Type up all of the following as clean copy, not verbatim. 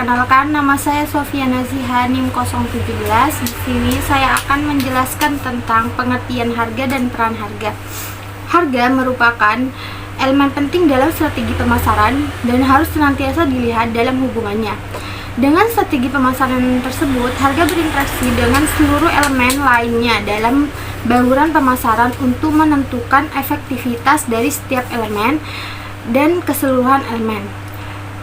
Perkenalkan, nama saya Sofiana Ziha, NIM 017. Di sini saya akan menjelaskan tentang pengertian harga dan peran harga. Harga merupakan elemen penting dalam strategi pemasaran dan harus senantiasa dilihat dalam hubungannya. Dengan strategi pemasaran tersebut, harga berinteraksi dengan seluruh elemen lainnya dalam bauran pemasaran untuk menentukan efektivitas dari setiap elemen dan keseluruhan elemen.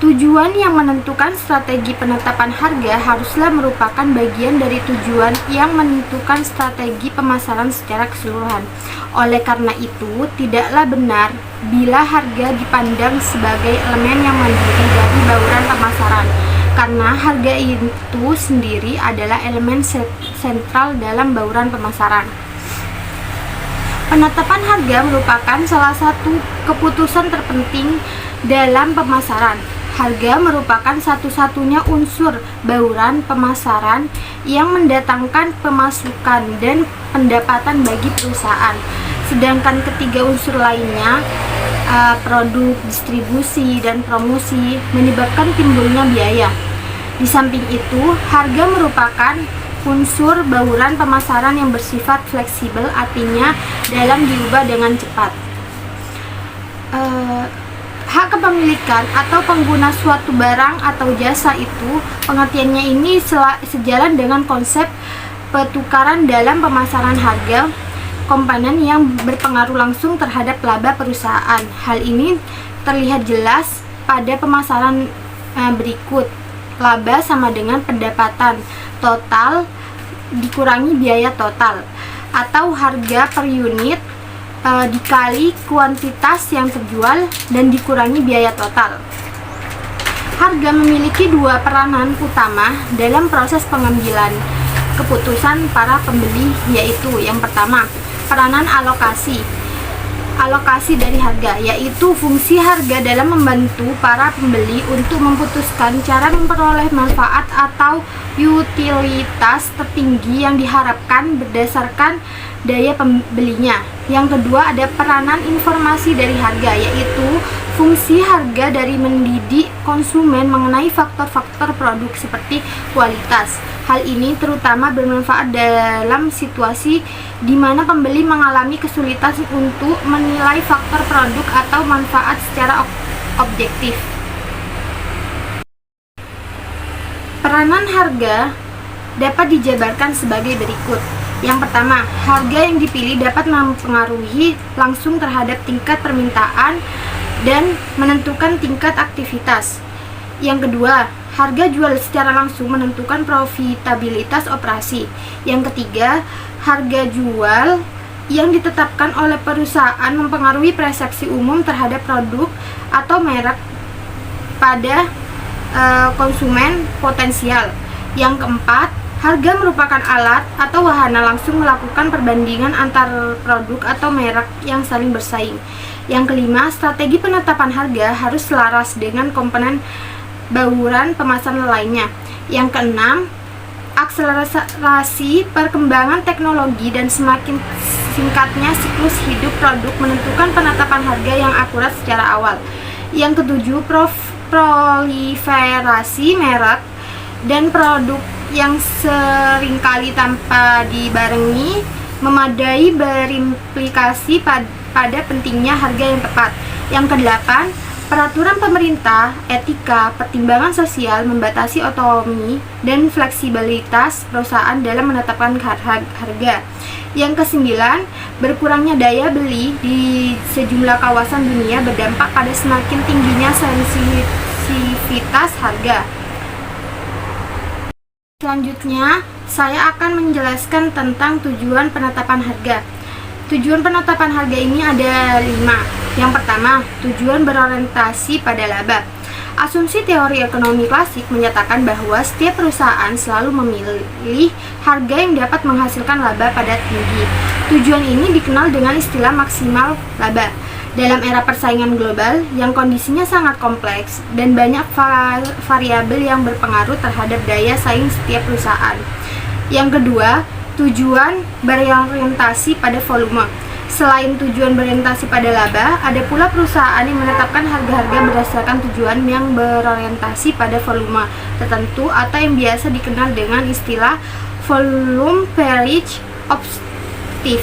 Tujuan yang menentukan strategi penetapan harga haruslah merupakan bagian dari tujuan yang menentukan strategi pemasaran secara keseluruhan. Oleh karena itu, tidaklah benar bila harga dipandang sebagai elemen yang mandiri dari bauran pemasaran, karena harga itu sendiri adalah elemen sentral dalam bauran pemasaran. Penetapan harga merupakan salah satu keputusan terpenting dalam pemasaran. Harga merupakan satu-satunya unsur bauran pemasaran yang mendatangkan pemasukan dan pendapatan bagi perusahaan. Sedangkan ketiga unsur lainnya, produk, distribusi, dan promosi, menyebabkan timbulnya biaya. Di samping itu, harga merupakan unsur bauran pemasaran yang bersifat fleksibel, artinya dalam diubah dengan cepat. Hak kepemilikan atau pengguna suatu barang atau jasa itu, pengertiannya ini sejalan dengan konsep pertukaran dalam pemasaran harga komponen yang berpengaruh langsung terhadap laba perusahaan. Hal ini terlihat jelas pada pemasaran berikut. Laba sama dengan pendapatan total dikurangi biaya total, atau harga per unit dikali kuantitas yang terjual dan dikurangi biaya total. Harga memiliki dua peranan utama dalam proses pengambilan keputusan para pembeli, yaitu yang pertama, peranan alokasi dari harga, yaitu fungsi harga dalam membantu para pembeli untuk memutuskan cara memperoleh manfaat atau utilitas tertinggi yang diharapkan berdasarkan daya pembelinya. Yang kedua, ada peranan informasi dari harga, yaitu fungsi harga dari mendidik konsumen mengenai faktor-faktor produk seperti kualitas. Hal ini terutama bermanfaat dalam situasi di mana pembeli mengalami kesulitan untuk menilai faktor produk atau manfaat secara objektif. Peranan harga dapat dijabarkan sebagai berikut. Yang pertama, harga yang dipilih dapat mempengaruhi langsung terhadap tingkat permintaan dan menentukan tingkat aktivitas. Yang kedua, harga jual secara langsung menentukan profitabilitas operasi. Yang ketiga, harga jual yang ditetapkan oleh perusahaan mempengaruhi persepsi umum terhadap produk atau merek pada konsumen potensial. Yang keempat, harga merupakan alat atau wahana langsung melakukan perbandingan antar produk atau merek yang saling bersaing. Yang kelima, strategi penetapan harga harus selaras dengan komponen bauran pemasaran lainnya. Yang keenam, akselerasi perkembangan teknologi dan semakin singkatnya siklus hidup produk menentukan penetapan harga yang akurat secara awal. Yang ketujuh, proliferasi merek dan produk yang seringkali tanpa dibarengi memadai berimplikasi pada pentingnya harga yang tepat. Yang kedelapan, peraturan pemerintah, etika, pertimbangan sosial membatasi otonomi dan fleksibilitas perusahaan dalam menetapkan harga. Yang kesembilan, berkurangnya daya beli di sejumlah kawasan dunia berdampak pada semakin tingginya sensitivitas harga. Selanjutnya, saya akan menjelaskan tentang tujuan penetapan harga. Tujuan penetapan harga ini ada 5. Yang pertama, tujuan berorientasi pada laba. Asumsi teori ekonomi klasik menyatakan bahwa setiap perusahaan selalu memilih harga yang dapat menghasilkan laba pada tinggi. Tujuan ini dikenal dengan istilah maksimal laba. Dalam era persaingan global yang kondisinya sangat kompleks dan banyak variabel yang berpengaruh terhadap daya saing setiap perusahaan. Yang kedua, tujuan berorientasi pada volume. Selain tujuan berorientasi pada laba, ada pula perusahaan yang menetapkan harga-harga berdasarkan tujuan yang berorientasi pada volume tertentu atau yang biasa dikenal dengan istilah volume price objective.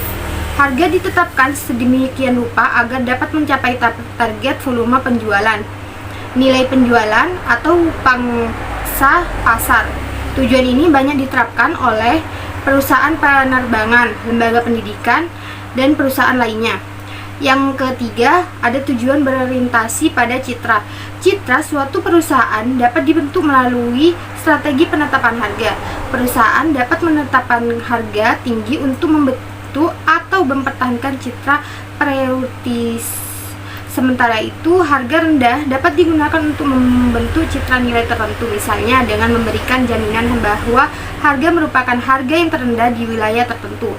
Harga ditetapkan sedemikian rupa agar dapat mencapai target volume penjualan, nilai penjualan, atau pangsa pasar. Tujuan ini banyak diterapkan oleh perusahaan penerbangan, lembaga pendidikan, dan perusahaan lainnya. Yang ketiga, ada tujuan berorientasi pada citra. Citra suatu perusahaan dapat dibentuk melalui strategi penetapan harga. Perusahaan dapat menetapkan harga tinggi untuk membentuk atau mempertahankan citra prioritas. Sementara itu, harga rendah dapat digunakan untuk membentuk citra nilai tertentu, misalnya dengan memberikan jaminan bahwa harga merupakan harga yang terendah di wilayah tertentu.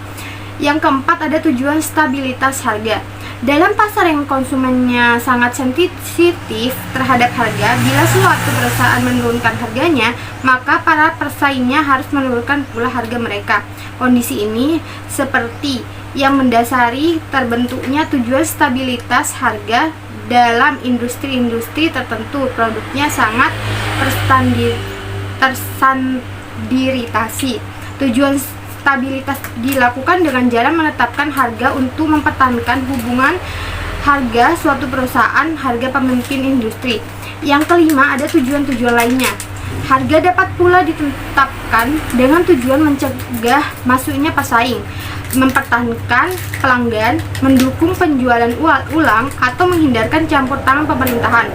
Yang keempat, ada tujuan stabilitas harga. Dalam pasar yang konsumennya sangat sensitif terhadap harga, bila suatu perusahaan menurunkan harganya, maka para pesaingnya harus menurunkan pula harga mereka. Kondisi ini seperti yang mendasari terbentuknya tujuan stabilitas harga dalam industri-industri tertentu. Produknya sangat terstandarisasi. Tujuan stabilitas dilakukan dengan jalan menetapkan harga untuk mempertahankan hubungan harga suatu perusahaan, harga pemimpin industri. Yang kelima, ada tujuan-tujuan lainnya. Harga dapat pula ditetapkan dengan tujuan mencegah masuknya pesaing, mempertahankan pelanggan, mendukung penjualan ulang, atau menghindarkan campur tangan pemerintahan.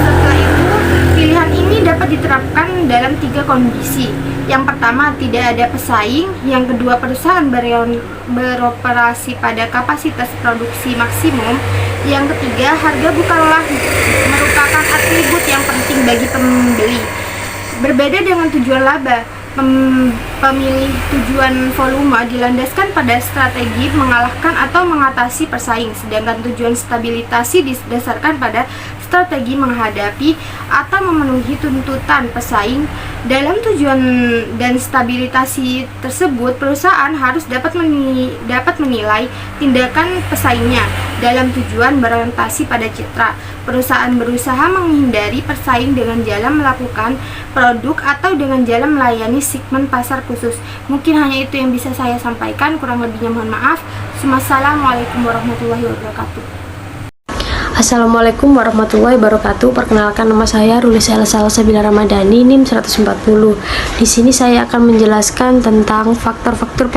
Setelah itu, pilihan ini dapat diterapkan dalam 3 kondisi. Yang pertama, tidak ada pesaing. Yang kedua, perusahaan beroperasi pada kapasitas produksi maksimum. Yang ketiga, harga bukanlah merupakan atribut yang penting bagi pembeli. Berbeda dengan tujuan laba, pemilih tujuan volume dilandaskan pada strategi mengalahkan atau mengatasi pesaing, sedangkan tujuan stabilitasi didasarkan pada strategi menghadapi atau memenuhi tuntutan pesaing. Dalam tujuan dan stabilitasi tersebut, perusahaan harus dapat menilai tindakan pesaingnya. Dalam tujuan berorientasi pada citra, perusahaan berusaha menghindari pesaing dengan jalan melakukan produk atau dengan jalan melayani segmen pasar khusus. Mungkin hanya itu yang bisa saya sampaikan, kurang lebihnya mohon maaf. Wassalamualaikum warahmatullahi wabarakatuh. Assalamualaikum warahmatullahi wabarakatuh. Perkenalkan, nama saya Rulis Salsabila Ramadhani, NIM 140. Di sini saya akan menjelaskan tentang faktor-faktor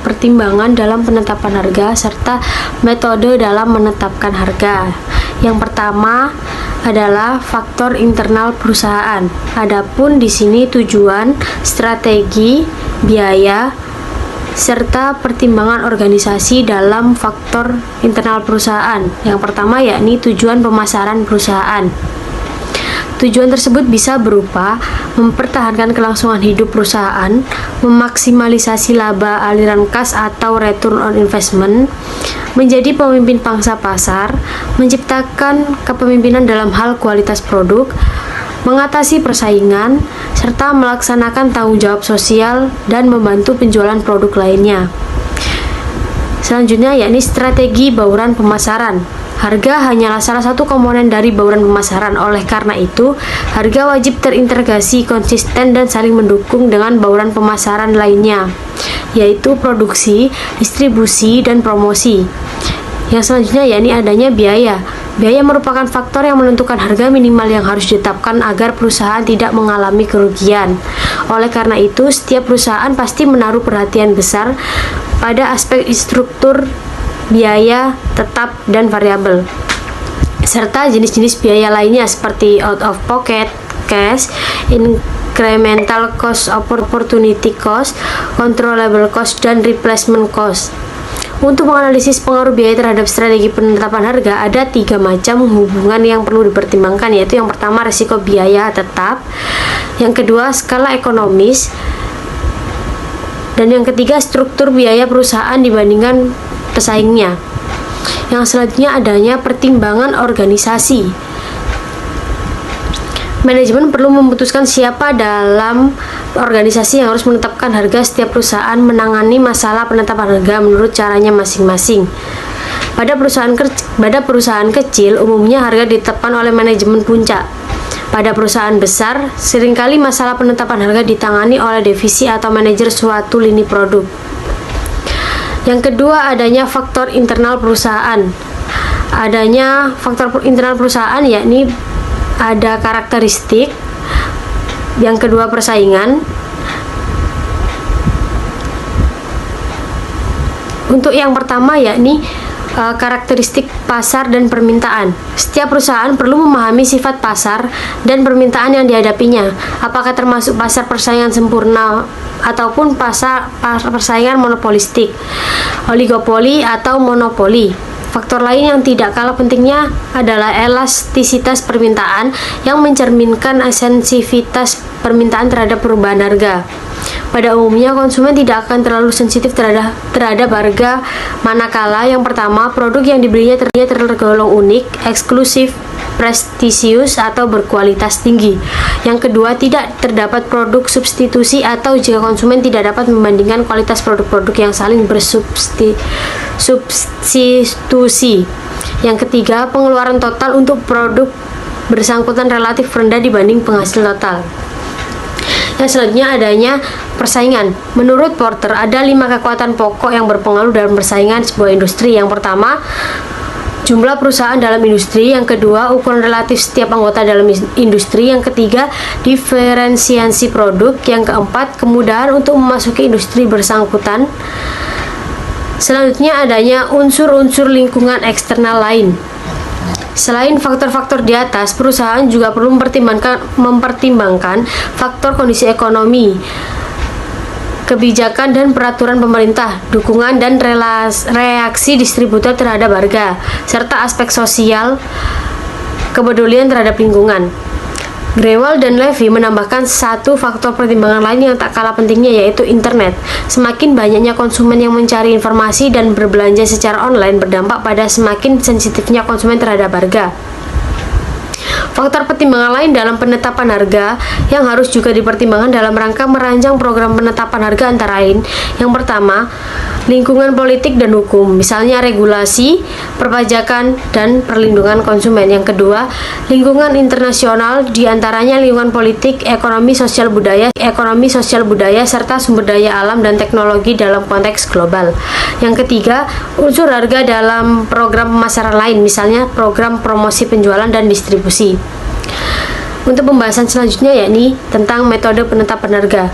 pertimbangan dalam penetapan harga serta metode dalam menetapkan harga. Yang pertama adalah faktor internal perusahaan. Adapun di sini tujuan, strategi, biaya, serta pertimbangan organisasi dalam faktor internal perusahaan. Yang pertama yakni tujuan pemasaran perusahaan. Tujuan tersebut bisa berupa mempertahankan kelangsungan hidup perusahaan, memaksimalisasi laba aliran kas atau return on investment, menjadi pemimpin pangsa pasar, menciptakan kepemimpinan dalam hal kualitas produk, mengatasi persaingan, serta melaksanakan tanggung jawab sosial dan membantu penjualan produk lainnya. Selanjutnya yakni strategi bauran pemasaran. Harga hanyalah salah satu komponen dari bauran pemasaran. Oleh karena itu, harga wajib terintegrasi, konsisten, dan saling mendukung dengan bauran pemasaran lainnya, yaitu produksi, distribusi, dan promosi. Yang selanjutnya yakni adanya biaya. Biaya merupakan faktor yang menentukan harga minimal yang harus ditetapkan agar perusahaan tidak mengalami kerugian. Oleh karena itu, setiap perusahaan pasti menaruh perhatian besar pada aspek struktur biaya tetap dan variabel, serta jenis-jenis biaya lainnya seperti out of pocket cash, incremental cost, opportunity cost, controllable cost, dan replacement cost. Untuk menganalisis pengaruh biaya terhadap strategi penetapan harga, ada 3 macam hubungan yang perlu dipertimbangkan, yaitu yang pertama risiko biaya tetap, yang kedua skala ekonomis, dan yang ketiga struktur biaya perusahaan dibandingkan pesaingnya. Yang selanjutnya adanya pertimbangan organisasi. Manajemen perlu memutuskan siapa dalam organisasi yang harus menetapkan harga. Setiap perusahaan menangani masalah penetapan harga menurut caranya masing-masing. Pada perusahaan kecil, umumnya harga ditetapkan oleh manajemen puncak. Pada perusahaan besar, seringkali masalah penetapan harga ditangani oleh divisi atau manajer suatu lini produk. Yang kedua, adanya faktor internal perusahaan. Adanya faktor internal perusahaan yakni ada karakteristik. Yang kedua, persaingan. Untuk yang pertama yakni karakteristik pasar dan permintaan. Setiap perusahaan perlu memahami sifat pasar dan permintaan yang dihadapinya, apakah termasuk pasar persaingan sempurna ataupun pasar persaingan monopolistik, oligopoli atau monopoli. Faktor lain yang tidak kalah pentingnya adalah elastisitas permintaan yang mencerminkan sensitivitas permintaan terhadap perubahan harga. Pada umumnya, konsumen tidak akan terlalu sensitif terhadap harga manakala yang pertama, produk yang dibelinya tergolong unik, eksklusif, prestisius, atau berkualitas tinggi. Yang kedua, tidak terdapat produk substitusi atau jika konsumen tidak dapat membandingkan kualitas produk-produk yang saling bersubstitusi. Yang ketiga, pengeluaran total untuk produk bersangkutan relatif rendah dibanding penghasil total. Yang selanjutnya adanya persaingan. Menurut Porter, ada 5 kekuatan pokok yang berpengaruh dalam persaingan sebuah industri. Yang pertama, jumlah perusahaan dalam industri. Yang kedua, ukuran relatif setiap anggota dalam industri. Yang ketiga, diferensiasi produk. Yang keempat, kemudahan untuk memasuki industri bersangkutan. Selanjutnya adanya unsur-unsur lingkungan eksternal lain. Selain faktor-faktor di atas, perusahaan juga perlu mempertimbangkan faktor kondisi ekonomi, kebijakan dan peraturan pemerintah, dukungan dan reaksi distributor terhadap harga, serta aspek sosial, kepedulian terhadap lingkungan. Grewal dan Levy menambahkan satu faktor pertimbangan lain yang tak kalah pentingnya, yaitu internet. Semakin banyaknya konsumen yang mencari informasi dan berbelanja secara online berdampak pada semakin sensitifnya konsumen terhadap harga. Faktor pertimbangan lain dalam penetapan harga yang harus juga dipertimbangkan dalam rangka merancang program penetapan harga antara lain. Yang pertama, lingkungan politik dan hukum, misalnya regulasi, perpajakan, dan perlindungan konsumen. Yang kedua, lingkungan internasional, diantaranya lingkungan politik, ekonomi sosial budaya, serta sumber daya alam dan teknologi dalam konteks global. Yang ketiga, unsur harga dalam program pemasaran lain, misalnya program promosi penjualan dan distribusi. Untuk pembahasan selanjutnya yakni tentang metode penetapan harga.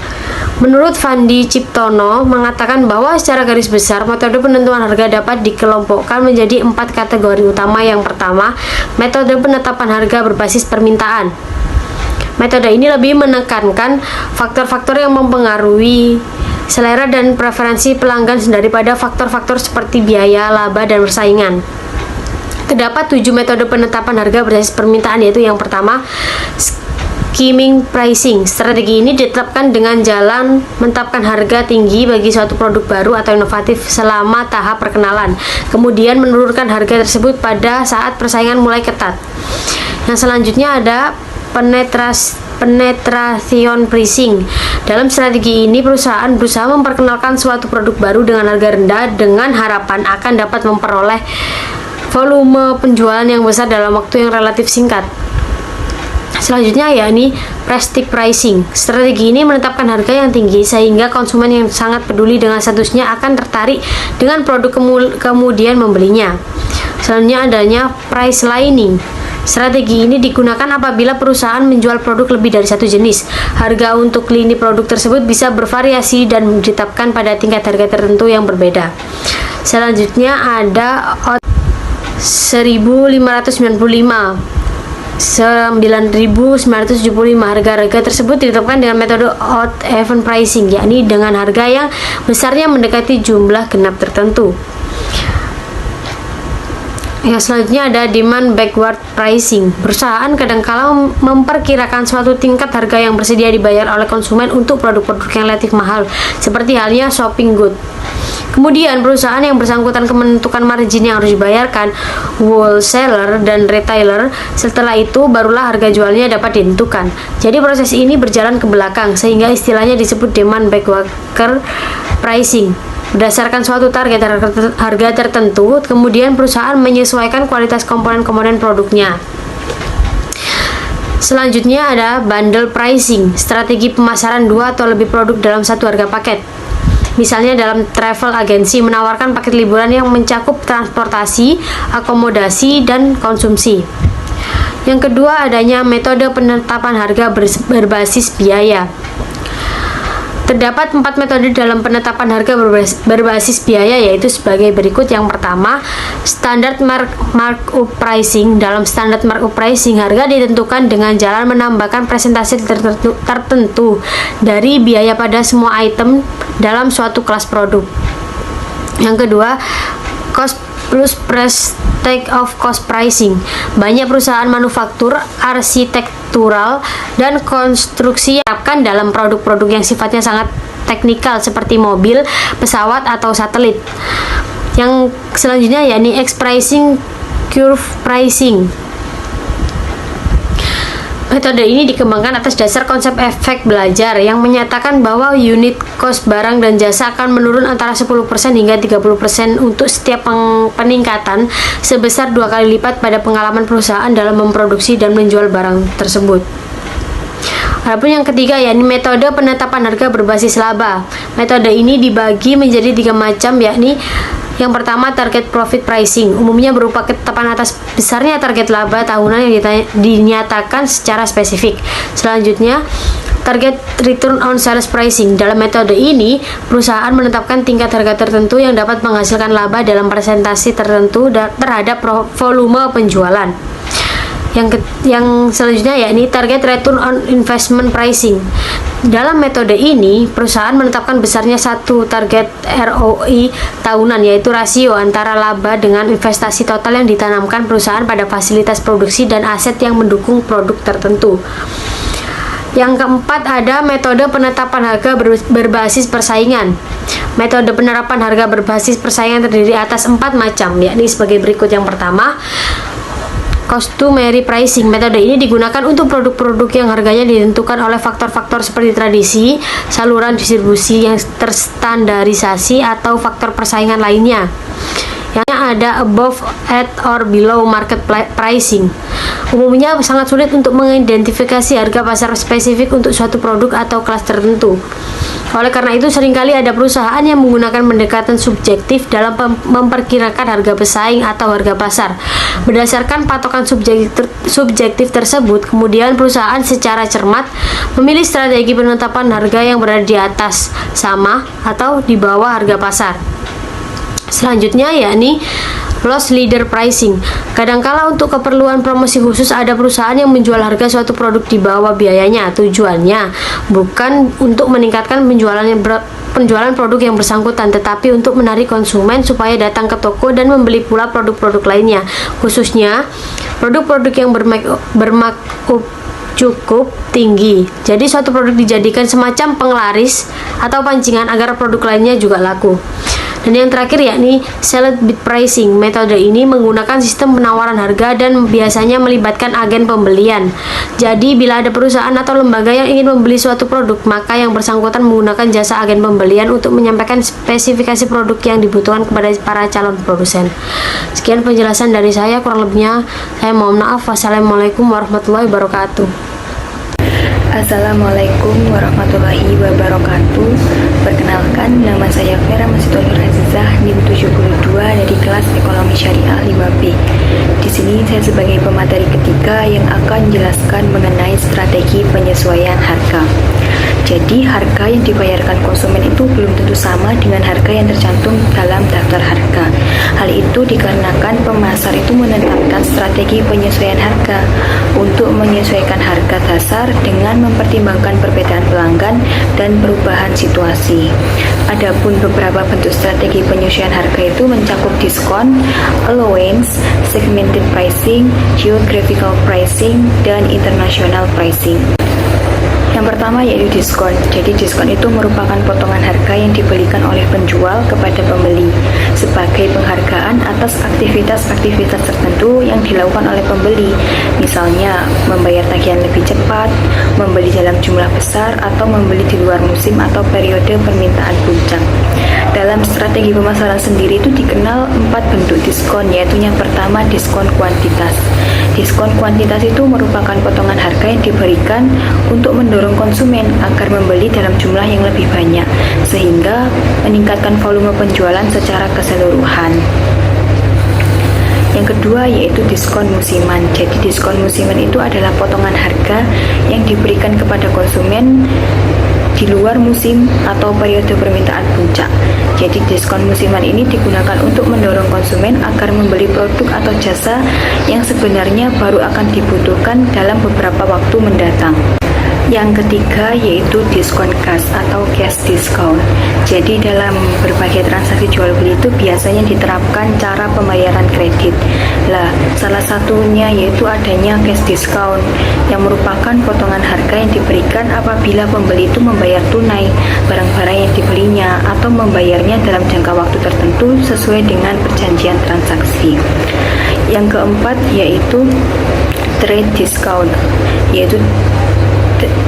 Menurut Fandi Ciptono mengatakan bahwa secara garis besar metode penentuan harga dapat dikelompokkan menjadi 4 kategori utama. Yang pertama, metode penetapan harga berbasis permintaan. Metode ini lebih menekankan faktor-faktor yang mempengaruhi selera dan preferensi pelanggan daripada faktor-faktor seperti biaya, laba, dan persaingan. Terdapat 7 metode penetapan harga berbasis permintaan, yaitu yang pertama, skimming pricing. Strategi ini ditetapkan dengan jalan menetapkan harga tinggi bagi suatu produk baru atau inovatif selama tahap perkenalan, kemudian menurunkan harga tersebut pada saat persaingan mulai ketat. Yang selanjutnya ada penetration pricing. Dalam strategi ini, perusahaan berusaha memperkenalkan suatu produk baru dengan harga rendah dengan harapan akan dapat memperoleh volume penjualan yang besar dalam waktu yang relatif singkat. Selanjutnya yakni prestige pricing. Strategi ini menetapkan harga yang tinggi sehingga konsumen yang sangat peduli dengan statusnya akan tertarik dengan produk kemudian membelinya. Selanjutnya adanya price lining. Strategi ini digunakan apabila perusahaan menjual produk lebih dari satu jenis. Harga untuk lini produk tersebut bisa bervariasi dan ditetapkan pada tingkat harga tertentu yang berbeda. Selanjutnya ada 1995 harga-harga tersebut ditetapkan dengan metode odd even pricing, yakni dengan harga yang besarnya mendekati jumlah genap tertentu. Yang selanjutnya ada demand backward pricing. Perusahaan kadangkala memperkirakan suatu tingkat harga yang bersedia dibayar oleh konsumen untuk produk-produk yang relatif mahal, seperti halnya shopping good. Kemudian perusahaan yang bersangkutan menentukan margin yang harus dibayarkan wholesaler dan retailer. Setelah itu barulah harga jualnya dapat ditentukan. Jadi proses ini berjalan ke belakang sehingga istilahnya disebut demand backward pricing. Berdasarkan suatu target harga tertentu, kemudian perusahaan menyesuaikan kualitas komponen-komponen produknya. Selanjutnya ada bundle pricing, strategi pemasaran 2 atau lebih produk dalam satu harga paket. Misalnya dalam travel agency menawarkan paket liburan yang mencakup transportasi, akomodasi, dan konsumsi. Yang kedua, adanya metode penetapan harga berbasis biaya. Terdapat 4 metode dalam penetapan harga berbasis biaya, yaitu sebagai berikut. Yang pertama, standard markup pricing. Dalam standard markup pricing, harga ditentukan dengan jalan menambahkan presentasi tertentu dari biaya pada semua item dalam suatu kelas produk. Yang kedua, cost plus take of cost pricing. Banyak perusahaan manufaktur, arsitektural, dan konstruksi akan dalam produk-produk yang sifatnya sangat teknikal seperti mobil, pesawat, atau satelit. Yang selanjutnya yakni X pricing, curve pricing. Metode ini dikembangkan atas dasar konsep efek belajar yang menyatakan bahwa unit cost barang dan jasa akan menurun antara 10% hingga 30% untuk setiap peningkatan sebesar 2 kali lipat pada pengalaman perusahaan dalam memproduksi dan menjual barang tersebut. Adapun yang ketiga yakni metode penetapan harga berbasis laba. Metode ini dibagi menjadi 3 macam, yakni yang pertama, target profit pricing, umumnya berupa ketetapan atas besarnya target laba tahunan yang dinyatakan secara spesifik. Selanjutnya, target return on sales pricing. Dalam metode ini, perusahaan menetapkan tingkat harga tertentu yang dapat menghasilkan laba dalam presentasi tertentu terhadap volume penjualan. Yang selanjutnya yakni target return on investment pricing. Dalam metode ini, perusahaan menetapkan besarnya satu target ROI tahunan, yaitu rasio antara laba dengan investasi total yang ditanamkan perusahaan pada fasilitas produksi dan aset yang mendukung produk tertentu. Yang keempat, ada metode penetapan harga berbasis persaingan. Metode penerapan harga berbasis persaingan terdiri atas 4 macam, yakni sebagai berikut. Yang pertama, customary pricing. Metode ini digunakan untuk produk-produk yang harganya ditentukan oleh faktor-faktor seperti tradisi, saluran distribusi yang terstandarisasi, atau faktor persaingan lainnya. Yang ada above, at, or below market pricing. Umumnya sangat sulit untuk mengidentifikasi harga pasar spesifik untuk suatu produk atau kelas tertentu. Oleh karena itu, seringkali ada perusahaan yang menggunakan pendekatan subjektif dalam memperkirakan harga pesaing atau harga pasar. Berdasarkan patokan subjektif tersebut, kemudian perusahaan secara cermat memilih strategi penetapan harga yang berada di atas, sama, atau di bawah harga pasar. Selanjutnya yakni loss leader pricing. Kadangkala untuk keperluan promosi khusus ada perusahaan yang menjual harga suatu produk di bawah biayanya. Tujuannya bukan untuk meningkatkan penjualan produk yang bersangkutan, tetapi untuk menarik konsumen supaya datang ke toko dan membeli pula produk-produk lainnya, khususnya produk-produk yang bermakna cukup tinggi. Jadi suatu produk dijadikan semacam penglaris atau pancingan agar produk lainnya juga laku. Dan yang terakhir yakni select bid pricing. Metode ini menggunakan sistem penawaran harga dan biasanya melibatkan agen pembelian. Jadi bila ada perusahaan atau lembaga yang ingin membeli suatu produk, maka yang bersangkutan menggunakan jasa agen pembelian untuk menyampaikan spesifikasi produk yang dibutuhkan kepada para calon produsen. Sekian penjelasan dari saya, kurang lebihnya saya mohon maaf. Wassalamualaikum warahmatullahi wabarakatuh. Assalamualaikum warahmatullahi wabarakatuh. Perkenalkan, nama saya Vera Masito Nur Azizah, NIM 72 dari kelas Ekonomi Syariah 5B. Di sini saya sebagai pemateri ketiga yang akan menjelaskan mengenai strategi penyesuaian harga. Jadi, harga yang dibayarkan konsumen itu belum tentu sama dengan harga yang tercantum dalam daftar harga. Hal itu dikarenakan pemasar itu menetapkan strategi penyesuaian harga untuk menyesuaikan harga dasar dengan mempertimbangkan perbedaan pelanggan dan perubahan situasi. Adapun beberapa bentuk strategi penyesuaian harga itu mencakup diskon, allowance, segmented pricing, geographical pricing, dan international pricing. Yang pertama yaitu diskon. Jadi diskon itu merupakan potongan harga yang diberikan oleh penjual kepada pembeli sebagai penghargaan atas aktivitas-aktivitas tertentu yang dilakukan oleh pembeli. Misalnya membayar tagihan lebih cepat, membeli dalam jumlah besar, atau membeli di luar musim atau periode permintaan puncak. Dalam strategi pemasaran sendiri itu dikenal 4 bentuk diskon, yaitu yang pertama diskon kuantitas. Diskon kuantitas itu merupakan potongan harga yang diberikan untuk mendorong konsumen agar membeli dalam jumlah yang lebih banyak, sehingga meningkatkan volume penjualan secara keseluruhan. Yang kedua yaitu diskon musiman. Jadi diskon musiman itu adalah potongan harga yang diberikan kepada konsumen di luar musim atau periode permintaan puncak. Jadi diskon musiman ini digunakan untuk mendorong konsumen agar membeli produk atau jasa yang sebenarnya baru akan dibutuhkan dalam beberapa waktu mendatang. Yang ketiga yaitu diskon cash atau cash discount. Jadi dalam berbagai transaksi jual beli itu biasanya diterapkan cara pembayaran kredit. Salah satunya yaitu adanya cash discount yang merupakan potongan harga yang diberikan apabila pembeli itu membayar tunai barang-barang yang dibelinya atau membayarnya dalam jangka waktu tertentu sesuai dengan perjanjian transaksi. Yang keempat yaitu trade discount, yaitu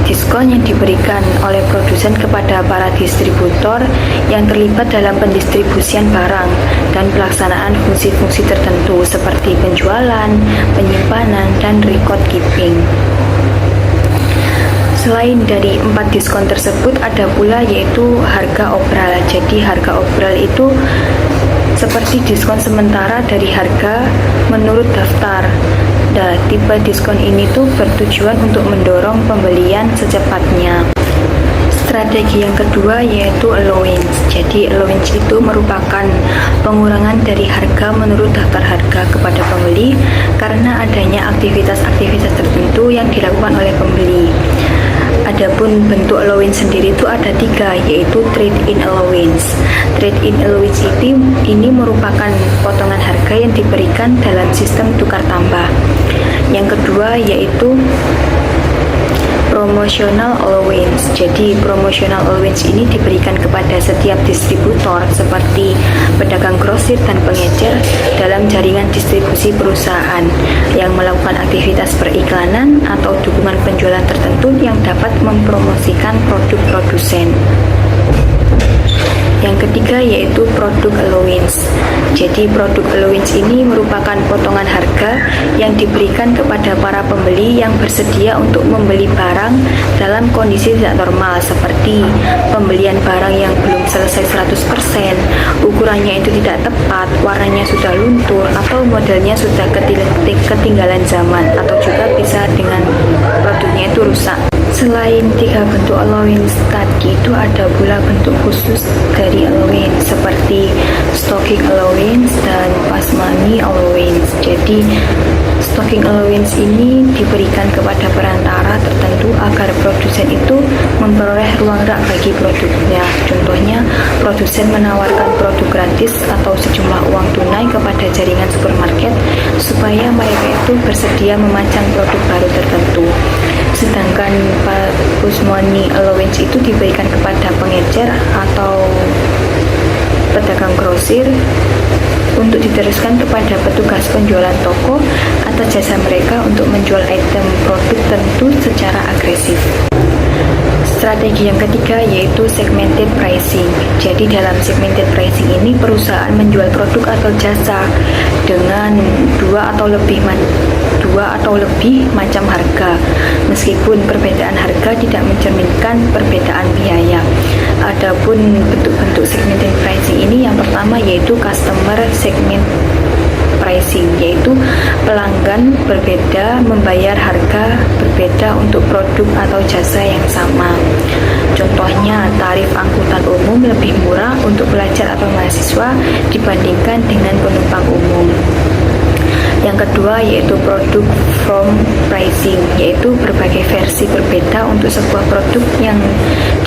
diskon yang diberikan oleh produsen kepada para distributor yang terlibat dalam pendistribusian barang dan pelaksanaan fungsi-fungsi tertentu seperti penjualan, penyimpanan, dan record keeping. Selain dari 4 diskon tersebut, ada pula yaitu harga obral. Jadi harga obral itu seperti diskon sementara dari harga menurut daftar. Tipe diskon ini tuh bertujuan untuk mendorong pembelian secepatnya. Strategi yang kedua yaitu allowance. Jadi allowance itu merupakan pengurangan dari harga menurut daftar harga kepada pembeli karena adanya aktivitas-aktivitas tertentu yang dilakukan oleh pembeli. Adapun bentuk allowance sendiri itu ada 3, yaitu trade-in allowance. Trade-in allowance ini merupakan potongan harga yang diberikan dalam sistem tukar tambah. Yang kedua yaitu promotional allowance. Jadi promotional allowance ini diberikan kepada setiap distributor seperti pedagang grosir dan pengecer dalam jaringan distribusi perusahaan yang melakukan aktivitas periklanan atau dukungan penjualan tertentu yang dapat mempromosikan produk produsen. Yang ketiga yaitu produk allowance. Jadi produk allowance ini merupakan potongan harga yang diberikan kepada para pembeli yang bersedia untuk membeli barang dalam kondisi tidak normal seperti pembelian barang yang belum selesai 100%, ukurannya itu tidak tepat, warnanya sudah luntur, atau modelnya sudah ketinggalan zaman, atau juga bisa dengan produknya itu rusak. Selain 3 bentuk allowance tadi itu ada pula bentuk khusus dari allowance seperti stocking allowance dan fast money allowance. Jadi stocking allowance ini diberikan kepada perantara tertentu agar produsen itu memperoleh ruang rak bagi produknya. Contohnya, produsen menawarkan produk gratis atau sejumlah uang tunai kepada jaringan supermarket supaya mereka itu bersedia memajang produk baru tertentu. Sedangkan fast money allowance itu diberikan kepada pengecer atau pedagang grosir untuk diteruskan kepada petugas penjualan toko atas jasa mereka untuk menjual item produk tertentu secara agresif. Strategi yang ketiga yaitu segmented pricing. Jadi dalam segmented pricing ini perusahaan menjual produk atau jasa dengan dua atau lebih macam harga, meskipun perbedaan harga tidak mencerminkan perbedaan biaya. Adapun bentuk-bentuk segmented pricing ini yang pertama yaitu customer segment pricing, yaitu pelanggan berbeda membayar harga berbeda untuk produk atau jasa yang sama. Contohnya, tarif angkutan umum lebih murah untuk pelajar atau mahasiswa dibandingkan dengan penumpang umum. Yang kedua yaitu produk from pricing, yaitu berbagai versi berbeda untuk sebuah produk yang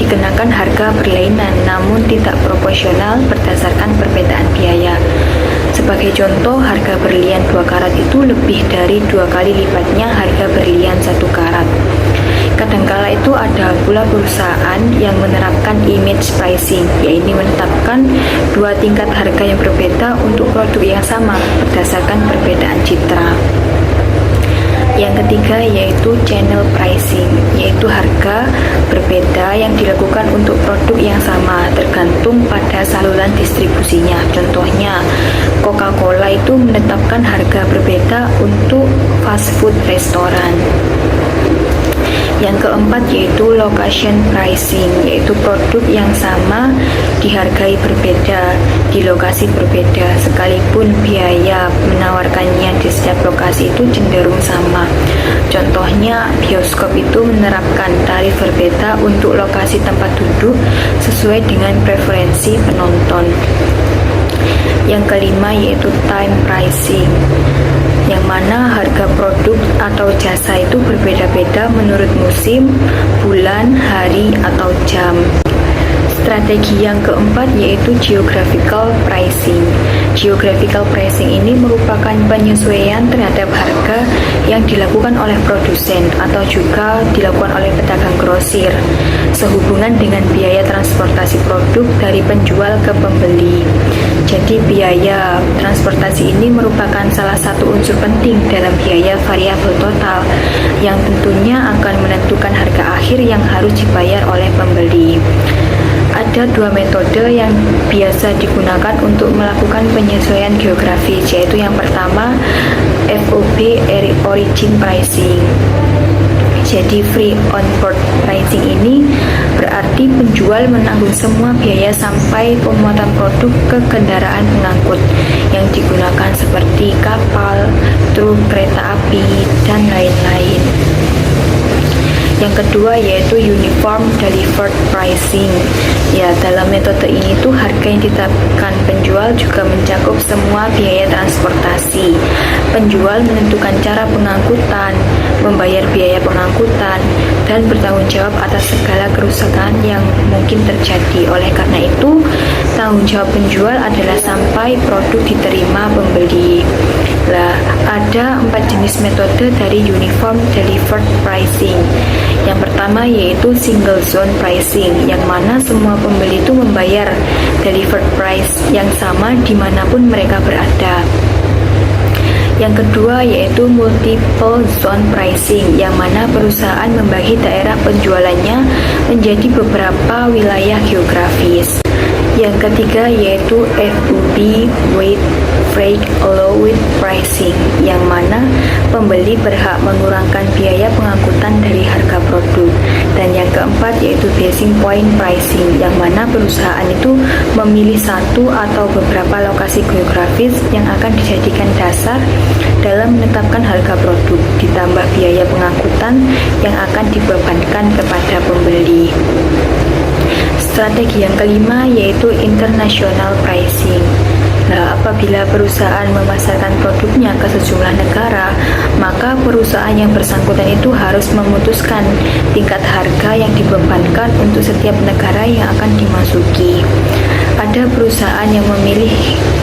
dikenakan harga berlainan namun tidak proporsional berdasarkan perbedaan biaya. Sebagai contoh, harga berlian 2 karat itu lebih dari 2 kali lipatnya harga berlian 1 karat. Kadangkala itu ada pula perusahaan yang menerapkan image pricing, yaitu menetapkan 2 tingkat harga yang berbeda untuk produk yang sama berdasarkan perbedaan citra. Yang ketiga yaitu channel pricing, yaitu harga berbeda yang dilakukan untuk produk yang sama tergantung pada saluran distribusinya. Contohnya, Coca-Cola itu menetapkan harga berbeda untuk fast food restoran. Yang keempat yaitu location pricing, yaitu produk yang sama dihargai berbeda di lokasi berbeda sekalipun biaya menawarkannya di setiap lokasi itu cenderung sama. Contohnya, bioskop itu menerapkan tarif berbeda untuk lokasi tempat duduk sesuai dengan preferensi penonton. Yang kelima yaitu time pricing, yang mana harga produk atau jasa itu berbeda-beda menurut musim, bulan, hari, atau jam. Strategi yang keempat yaitu geographical pricing. Geographical pricing ini merupakan penyesuaian terhadap harga yang dilakukan oleh produsen atau juga dilakukan oleh pedagang grosir sehubungan dengan biaya transportasi produk dari penjual ke pembeli. Jadi biaya transportasi ini merupakan salah satu unsur penting dalam biaya variabel total yang tentunya akan menentukan harga akhir yang harus dibayar oleh pembeli. Ada 2 metode yang biasa digunakan untuk melakukan penyesuaian geografis, yaitu yang pertama FOB origin pricing. Jadi free on board pricing ini berarti penjual menanggung semua biaya sampai pemuatan produk ke kendaraan pengangkut yang digunakan seperti kapal, truk, kereta api, dan lain-lain. Yang kedua yaitu uniform delivered pricing. Ya, dalam metode ini tuh harga yang ditetapkan penjual juga mencakup semua biaya transportasi. Penjual menentukan cara pengangkutan, membayar biaya pengangkutan, dan bertanggung jawab atas segala kerusakan yang mungkin terjadi. Oleh karena itu, tanggung jawab penjual adalah sampai produk diterima pembeli. Lah, ada 4 jenis metode dari uniform delivered pricing. Yang pertama yaitu single zone pricing, yang mana semua pembeli itu membayar delivered price yang sama dimanapun mereka berada. Yang kedua yaitu multiple zone pricing, yang mana perusahaan membagi daerah penjualannya menjadi beberapa wilayah geografis. Yang ketiga yaitu FOB weight freight allowed pricing, yang mana pembeli berhak mengurangkan biaya pengangkutan dari harga produk. Dan yang keempat yaitu basing point pricing, yang mana perusahaan itu memilih satu atau beberapa lokasi geografis yang akan dijadikan dasar dalam menetapkan harga produk, ditambah biaya pengangkutan yang akan dibebankan kepada pembeli. Strategi yang kelima yaitu international pricing. Nah, apabila perusahaan memasarkan produknya ke sejumlah negara, maka perusahaan yang bersangkutan itu harus memutuskan tingkat harga yang dibebankan untuk setiap negara yang akan dimasuki. Ada perusahaan yang memilih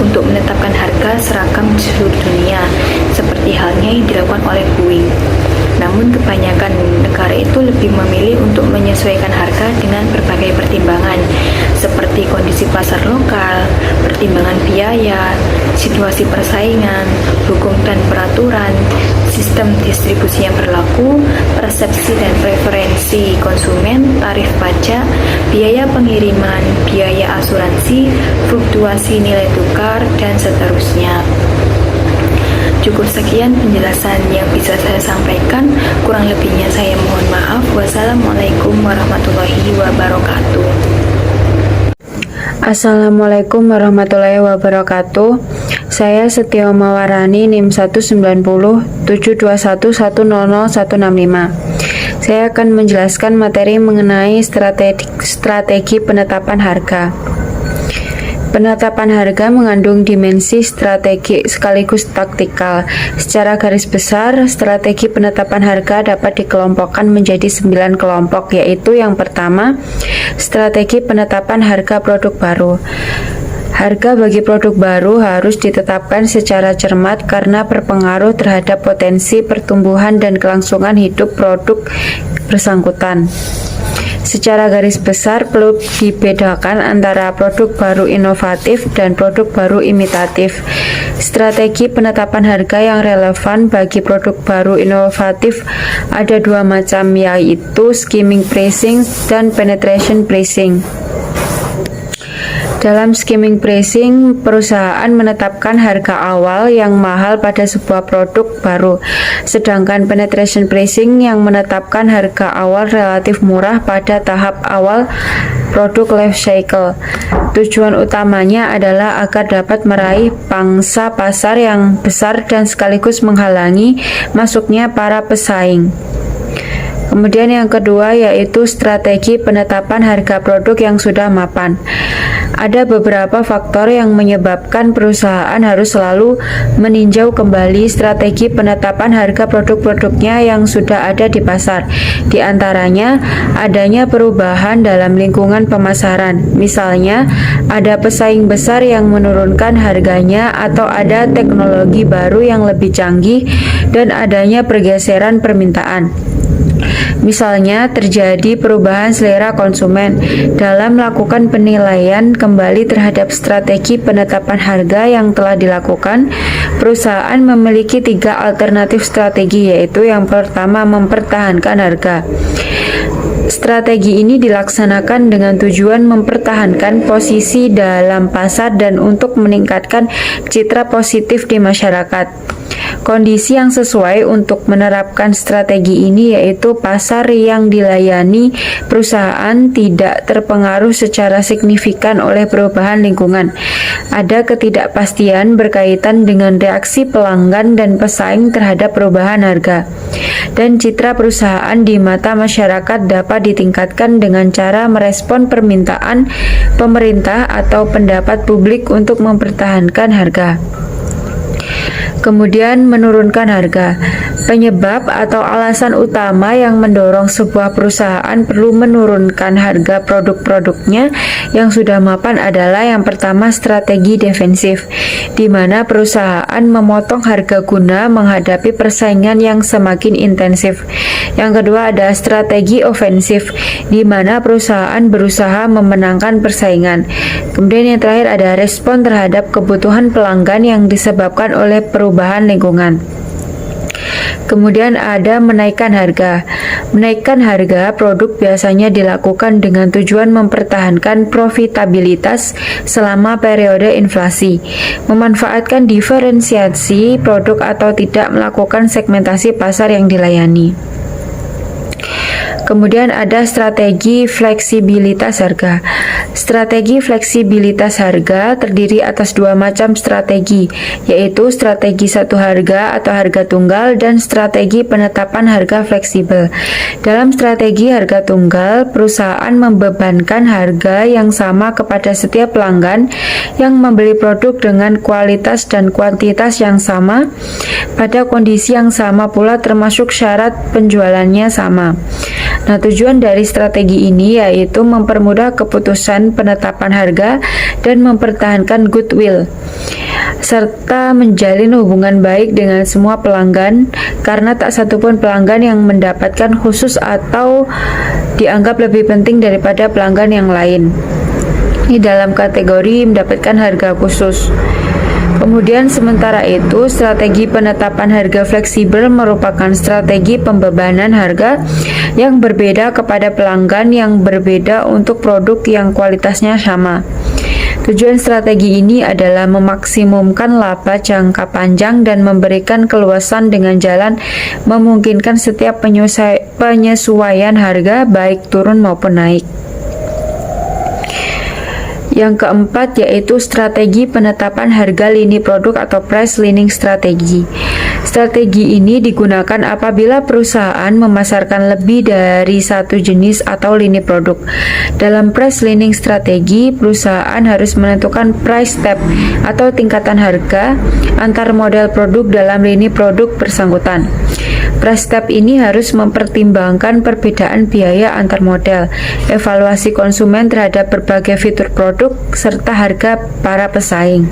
untuk menetapkan harga seragam di seluruh dunia, seperti halnya yang dilakukan oleh Boeing. Namun kebanyakan negara itu lebih memilih untuk menyesuaikan harga dengan berbagai pertimbangan seperti kondisi pasar lokal, pertimbangan biaya, situasi persaingan, hukum dan peraturan, sistem distribusi yang berlaku, persepsi dan preferensi konsumen, tarif pajak, biaya pengiriman, biaya asuransi, fluktuasi nilai tukar, dan seterusnya. Cukup sekian penjelasan yang bisa saya sampaikan. Kurang lebihnya saya mohon maaf. Wassalamualaikum warahmatullahi wabarakatuh. Assalamualaikum warahmatullahi wabarakatuh. Saya Setio Mawarani, NIM 190721100100165. Saya akan menjelaskan materi mengenai strategi penetapan harga. Penetapan harga mengandung dimensi strategi sekaligus taktikal. Secara garis besar, strategi penetapan harga dapat dikelompokkan menjadi 9 kelompok, yaitu yang pertama, strategi penetapan harga produk baru. Harga bagi produk baru harus ditetapkan secara cermat karena berpengaruh terhadap potensi pertumbuhan dan kelangsungan hidup produk bersangkutan. Secara garis besar perlu dibedakan antara produk baru inovatif dan produk baru imitatif. Strategi penetapan harga yang relevan bagi produk baru inovatif ada dua macam, yaitu skimming pricing dan penetration pricing. Dalam skimming pricing, perusahaan menetapkan harga awal yang mahal pada sebuah produk baru, sedangkan penetration pricing yang menetapkan harga awal relatif murah pada tahap awal produk life cycle. Tujuan utamanya adalah agar dapat meraih pangsa pasar yang besar dan sekaligus menghalangi masuknya para pesaing. Kemudian yang kedua yaitu strategi penetapan harga produk yang sudah mapan. Ada beberapa faktor yang menyebabkan perusahaan harus selalu meninjau kembali strategi penetapan harga produk-produknya yang sudah ada di pasar. Di antaranya, adanya perubahan dalam lingkungan pemasaran. Misalnya, ada pesaing besar yang menurunkan harganya atau ada teknologi baru yang lebih canggih dan adanya pergeseran permintaan. Misalnya, terjadi perubahan selera konsumen. Dalam melakukan penilaian kembali terhadap strategi penetapan harga yang telah dilakukan, perusahaan memiliki 3 alternatif strategi, yaitu yang pertama, mempertahankan harga. Strategi ini dilaksanakan dengan tujuan mempertahankan posisi dalam pasar dan untuk meningkatkan citra positif di masyarakat. Kondisi yang sesuai untuk menerapkan strategi ini yaitu pasar yang dilayani perusahaan tidak terpengaruh secara signifikan oleh perubahan lingkungan. Ada ketidakpastian berkaitan dengan reaksi pelanggan dan pesaing terhadap perubahan harga. Dan citra perusahaan di mata masyarakat dapat ditingkatkan dengan cara merespon permintaan pemerintah atau pendapat publik untuk mempertahankan harga. Kemudian menurunkan harga. Penyebab atau alasan utama yang mendorong sebuah perusahaan perlu menurunkan harga produk-produknya yang sudah mapan adalah yang pertama, strategi defensif, di mana perusahaan memotong harga guna menghadapi persaingan yang semakin intensif. Yang kedua ada strategi ofensif, di mana perusahaan berusaha memenangkan persaingan. Kemudian yang terakhir ada respon terhadap kebutuhan pelanggan yang disebabkan oleh perubahan lingkungan. Kemudian ada menaikkan harga. Menaikkan harga produk biasanya dilakukan dengan tujuan mempertahankan profitabilitas selama periode inflasi, memanfaatkan diferensiasi produk atau tidak melakukan segmentasi pasar yang dilayani. Kemudian ada strategi fleksibilitas harga. Strategi fleksibilitas harga terdiri atas 2 macam strategi, yaitu strategi satu harga atau harga tunggal dan strategi penetapan harga fleksibel. Dalam strategi harga tunggal, perusahaan membebankan harga yang sama kepada setiap pelanggan yang membeli produk dengan kualitas dan kuantitas yang sama pada kondisi yang sama pula termasuk syarat penjualannya sama. Nah, tujuan dari strategi ini yaitu mempermudah keputusan penetapan harga dan mempertahankan goodwill, serta menjalin hubungan baik dengan semua pelanggan karena tak satupun pelanggan yang mendapatkan khusus atau dianggap lebih penting daripada pelanggan yang lain. Ini dalam kategori mendapatkan harga khusus. Kemudian sementara itu, strategi penetapan harga fleksibel merupakan strategi pembebanan harga yang berbeda kepada pelanggan yang berbeda untuk produk yang kualitasnya sama. Tujuan strategi ini adalah memaksimumkan laba jangka panjang dan memberikan keluasan dengan jalan memungkinkan setiap penyesuaian harga baik turun maupun naik. Yang keempat yaitu strategi penetapan harga lini produk atau price lining strategy. Strategi ini digunakan apabila perusahaan memasarkan lebih dari satu jenis atau lini produk. Dalam price lining strategi, perusahaan harus menentukan price tab atau tingkatan harga antar model produk dalam lini produk bersangkutan. Price tab ini harus mempertimbangkan perbedaan biaya antar model, evaluasi konsumen terhadap berbagai fitur produk, serta harga para pesaing.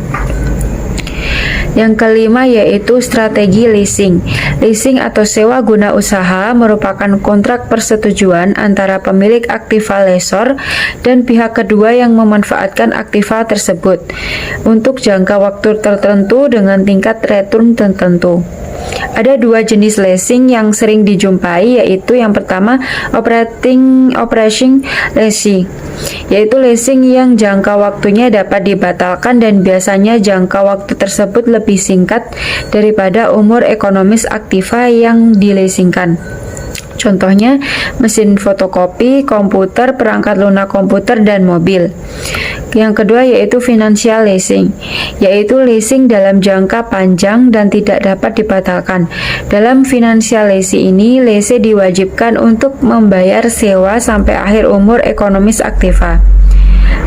Yang kelima yaitu strategi leasing. Leasing atau sewa guna usaha merupakan kontrak persetujuan antara pemilik aktiva lessor dan pihak kedua yang memanfaatkan aktiva tersebut untuk jangka waktu tertentu dengan tingkat return tertentu. Ada dua jenis leasing yang sering dijumpai, yaitu yang pertama operation leasing, yaitu leasing yang jangka waktunya dapat dibatalkan dan biasanya jangka waktu tersebut lebih singkat daripada umur ekonomis aktiva yang dileasingkan. Contohnya, mesin fotokopi, komputer, perangkat lunak komputer, dan mobil. Yang kedua yaitu financial leasing, yaitu leasing dalam jangka panjang dan tidak dapat dibatalkan. Dalam financial leasing ini, lessee diwajibkan untuk membayar sewa sampai akhir umur ekonomis aktiva.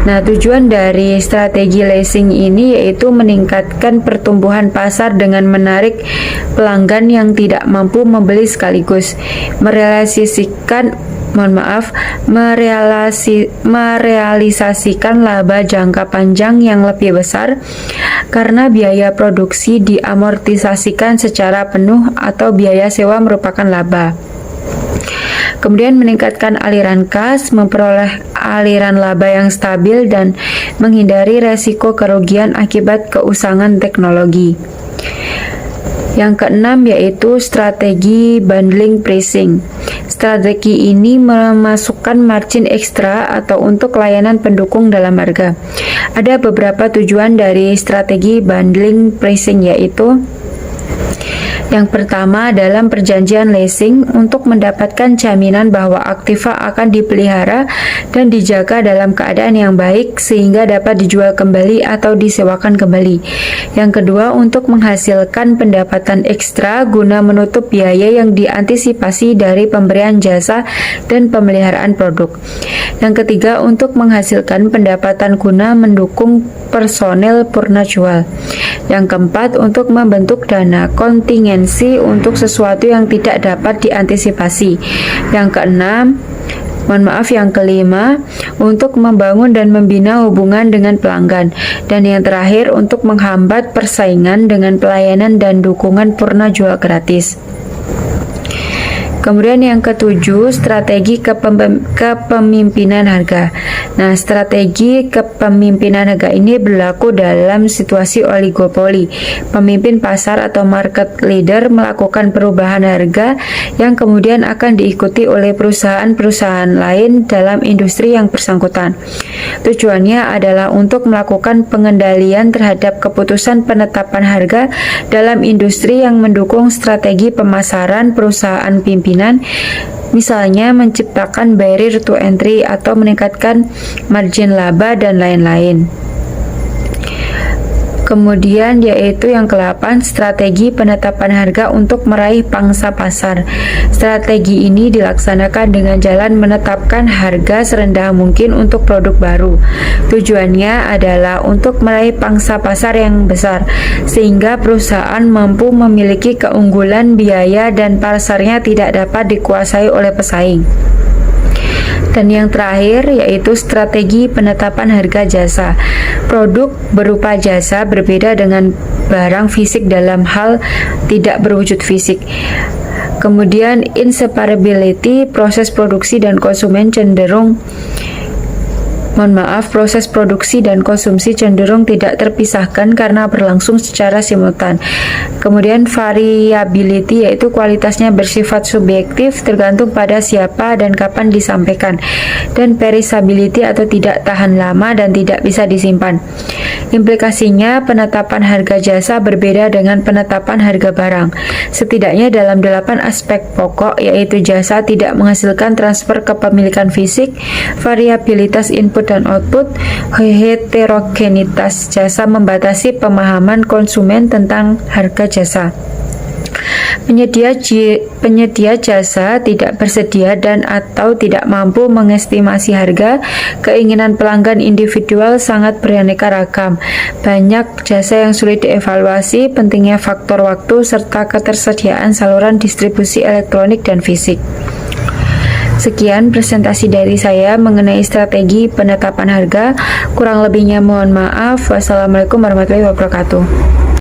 Nah, tujuan dari strategi leasing ini yaitu meningkatkan pertumbuhan pasar dengan menarik pelanggan yang tidak mampu membeli sekaligus, merealisasikan laba jangka panjang yang lebih besar karena biaya produksi diamortisasikan secara penuh atau biaya sewa merupakan laba. Kemudian meningkatkan aliran kas, memperoleh aliran laba yang stabil dan menghindari resiko kerugian akibat keusangan teknologi. Yang keenam yaitu strategi bundling pricing. Strategi ini memasukkan margin ekstra atau untuk layanan pendukung dalam harga. Ada beberapa tujuan dari strategi bundling pricing, yaitu yang pertama, dalam perjanjian leasing untuk mendapatkan jaminan bahwa aktiva akan dipelihara dan dijaga dalam keadaan yang baik sehingga dapat dijual kembali atau disewakan kembali. Yang kedua, untuk menghasilkan pendapatan ekstra guna menutup biaya yang diantisipasi dari pemberian jasa dan pemeliharaan produk. Yang ketiga, untuk menghasilkan pendapatan guna mendukung personel purna jual. Yang keempat, untuk membentuk dana kontingensi untuk sesuatu yang tidak dapat diantisipasi. Yang kelima, untuk membangun dan membina hubungan dengan pelanggan. Dan yang terakhir, untuk menghambat persaingan dengan pelayanan dan dukungan purna jual gratis. Kemudian yang ketujuh, strategi kepemimpinan harga. Nah, strategi kepemimpinan harga ini berlaku dalam situasi oligopoli. Pemimpin pasar atau market leader melakukan perubahan harga yang kemudian akan diikuti oleh perusahaan-perusahaan lain dalam industri yang bersangkutan. Tujuannya adalah untuk melakukan pengendalian terhadap keputusan penetapan harga dalam industri yang mendukung strategi pemasaran perusahaan pimpinan, misalnya menciptakan barrier to entry atau meningkatkan margin laba dan lain-lain. Kemudian yaitu yang ke-8, strategi penetapan harga untuk meraih pangsa pasar. Strategi ini dilaksanakan dengan jalan menetapkan harga serendah mungkin untuk produk baru. Tujuannya adalah untuk meraih pangsa pasar yang besar, sehingga perusahaan mampu memiliki keunggulan biaya dan pasarnya tidak dapat dikuasai oleh pesaing. Dan yang terakhir yaitu strategi penetapan harga jasa. Produk berupa jasa berbeda dengan barang fisik dalam hal tidak berwujud fisik. Kemudian inseparability, proses produksi dan konsumsi cenderung tidak terpisahkan karena berlangsung secara simultan. Kemudian variability, yaitu kualitasnya bersifat subjektif tergantung pada siapa dan kapan disampaikan. Dan perishability atau tidak tahan lama dan tidak bisa disimpan. Implikasinya, penetapan harga jasa berbeda dengan penetapan harga barang. Setidaknya dalam 8 aspek pokok, yaitu jasa tidak menghasilkan transfer kepemilikan fisik, variabilitas input dan output, heterogenitas jasa membatasi pemahaman konsumen tentang harga jasa. Penyedia jasa tidak bersedia dan atau tidak mampu mengestimasi harga. Keinginan pelanggan individual sangat beraneka ragam. Banyak jasa yang sulit dievaluasi, pentingnya faktor waktu serta ketersediaan saluran distribusi elektronik dan fisik. Sekian presentasi dari saya mengenai strategi penetapan harga. Kurang lebihnya mohon maaf. Wassalamualaikum warahmatullahi wabarakatuh.